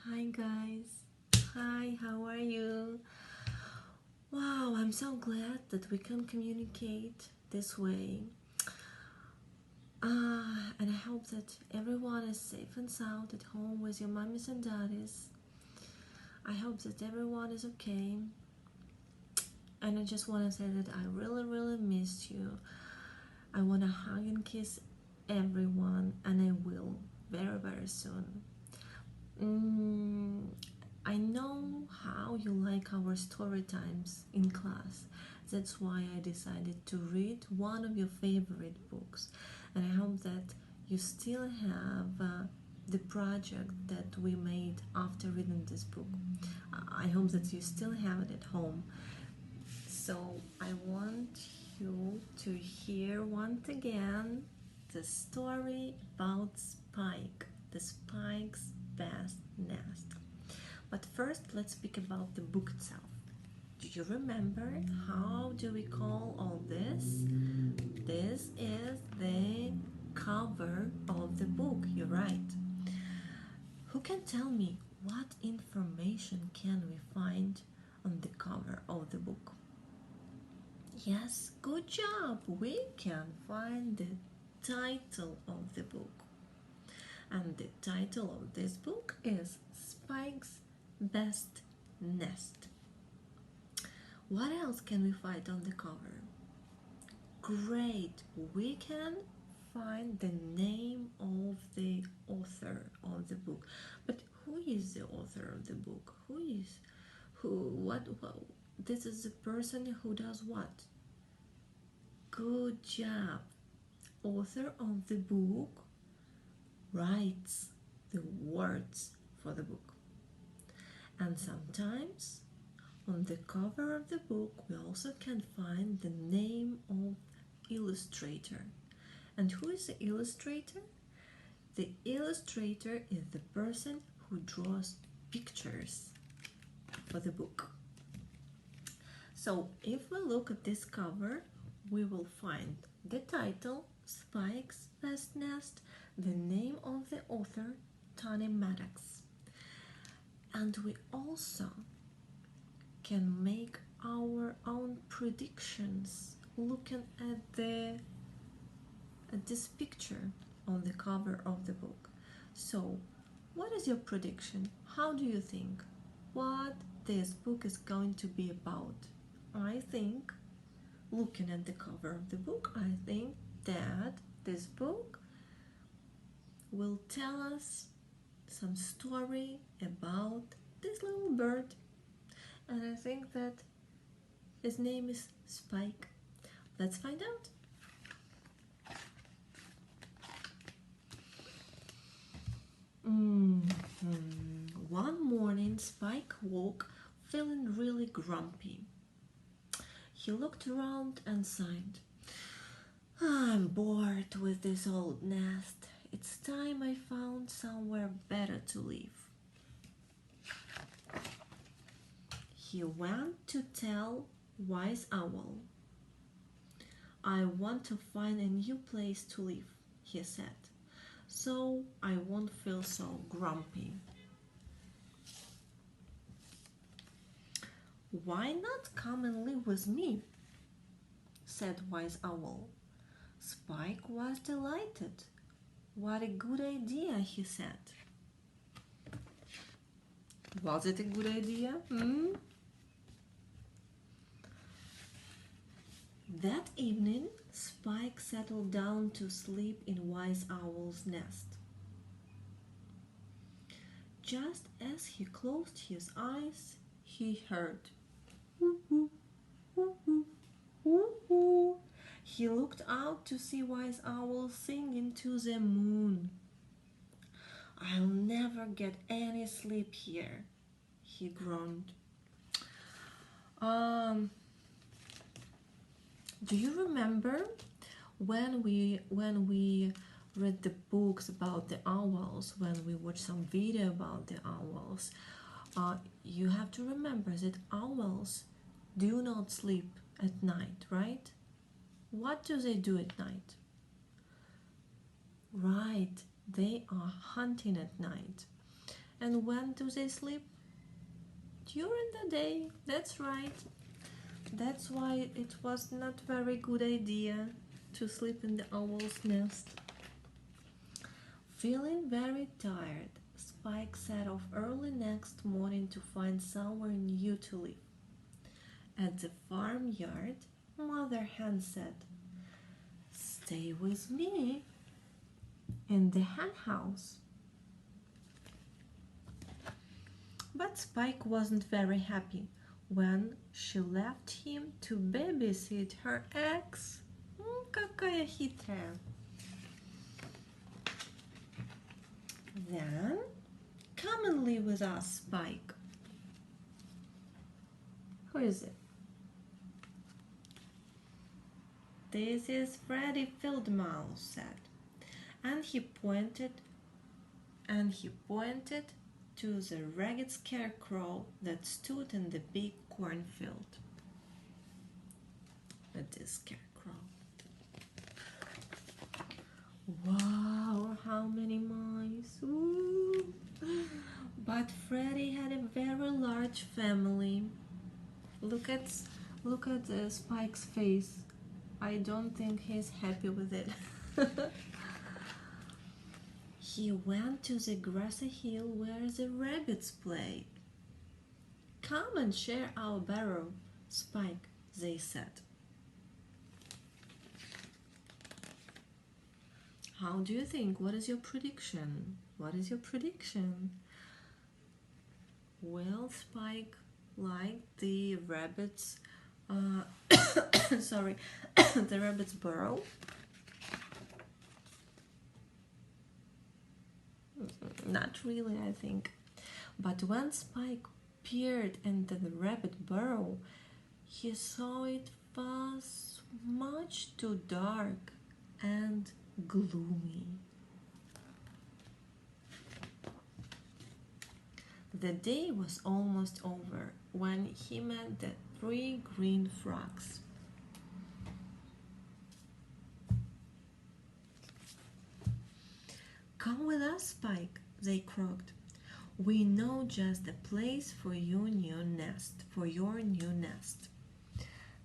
Hi guys, hi, how are you? Wow, I'm so glad that we can communicate this way. And I hope that everyone is safe and sound at home with your mummies and daddies. I hope that everyone is okay. And I just want to say that I really missed you. I want to hug and kiss everyone, and I will very soon. I know how you like our story times in class. That's why I decided to read one of your favorite books. And I hope that you still have the project that we made after reading this book. I hope that you still have it at home. So I want you to hear once again the story about Spike, the Spike's best nest. But first, let's speak about the book itself. Do you remember how do we call all this? This is the cover of the book, you're right. Who can tell me what information can we find on the cover of the book? Yes, good job! We can find the title of the book. And the title of this book is Spike's Best Nest. What else can we find on the cover? Great! We can find the name of the author of the book. But who is the author of the book? What? This is the person who does what? Good job! Author of the book writes the words for the book. And sometimes on the cover of the book we also can find the name of illustrator. And who is the illustrator? The illustrator is the person who draws pictures for the book. So if we look at this cover, we will find the title, Spike's Best Nest, the name of the author, Tony Maddox. And we also can make our own predictions looking at this picture on the cover of the book. So, what is your prediction? How do you think what this book is going to be about? I think, looking at the cover of the book, I think that this book will tell us some story about this little bird, and I think that his name is Spike. Let's find out. One morning, Spike woke feeling really grumpy. He looked around and sighed. I'm bored with this old nest. It's time I found somewhere better to live. He went to tell Wise Owl. I want to find a new place to live, he said, so I won't feel so grumpy. Why not come and live with me? Said Wise Owl. Spike was delighted. What a good idea, he said. Was it a good idea? That evening, Spike settled down to sleep in Wise Owl's nest. Just as he closed his eyes, he heard woo-hoo, woo-hoo, woo-hoo. He looked out to see Wise Owl singing to the moon. I'll never get any sleep here, he groaned. Do you remember when we read the books about the owls, when we watched some video about the owls? You have to remember that owls do not sleep at night, right? What do they do at night? Right, they are hunting at night. And when do they sleep? During the day, that's right. That's why it was not very good idea to sleep in the owl's nest. Feeling very tired, Spike set off early next morning to find somewhere new to live. At the farmyard, Mother Hen said, "Stay with me in the hen house." But Spike wasn't very happy when she left him to babysit her eggs. Какая хитрая. Then, come and live with us, Spike. Who is it? This is Freddy Fieldmouse said, and he pointed to the ragged scarecrow that stood in the big cornfield. At this scarecrow. Wow, how many mice! Ooh. But Freddy had a very large family. Look at Spike's face. I don't think he's happy with it. He went to the grassy hill where the rabbits played. "Come and share our barrow, Spike," they said. How do you think? What is your prediction? What is your prediction? Well, Spike liked the rabbits, sorry, the rabbit's burrow. Not really, I think. But when Spike peered into the rabbit burrow, he saw it was much too dark and gloomy. The day was almost over when he met the 3 green frogs. "Come with us, Spike," they croaked. "We know just the place for your new nest.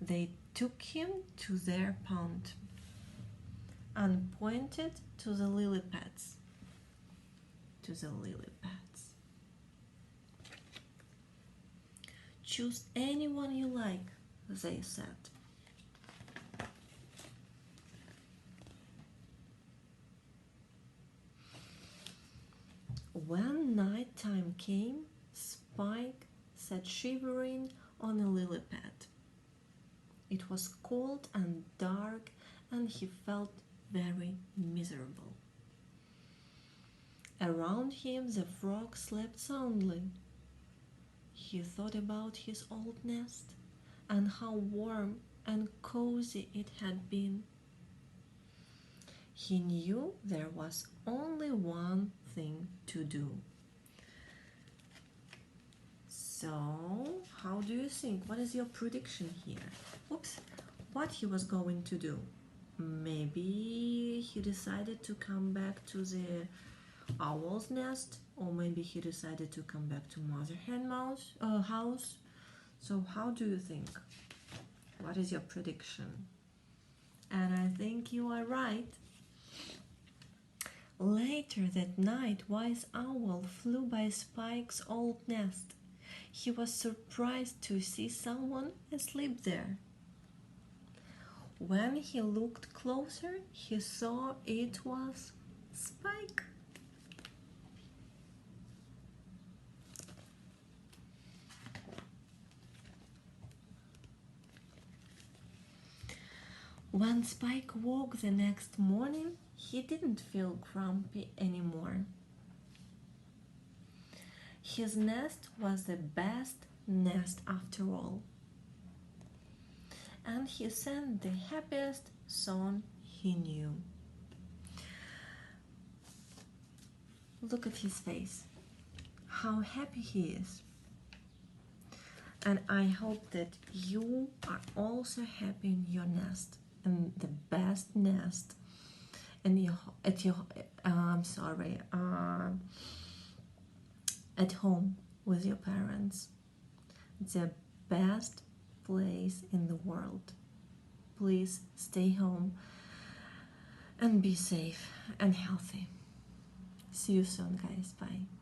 They took him to their pond and pointed to the lily pads. "Choose anyone you like," they said. When night time came, Spike sat shivering on a lily pad. It was cold and dark, and he felt very miserable. Around him the frog slept soundly. He thought about his old nest and how warm and cozy it had been. He knew there was only one thing to do. So, how do you think? What is your prediction here? Oops, what he was going to do? Maybe he decided to come back to the owl's nest, or maybe he decided to come back to Mother Hen house. So how do you think? What is your prediction? And I think you are right. Later that night, Wise Owl flew by Spike's old nest. He was surprised to see someone asleep there. When he looked closer, he saw it was Spike. When Spike woke the next morning, he didn't feel grumpy anymore. His nest was the best nest after all. And he sang the happiest song he knew. Look at his face. How happy he is. And I hope that you are also happy in your nest, and the best nest in your at home with your parents. It's the best place in the world. Please stay home and be safe and healthy. See you soon, guys. Bye.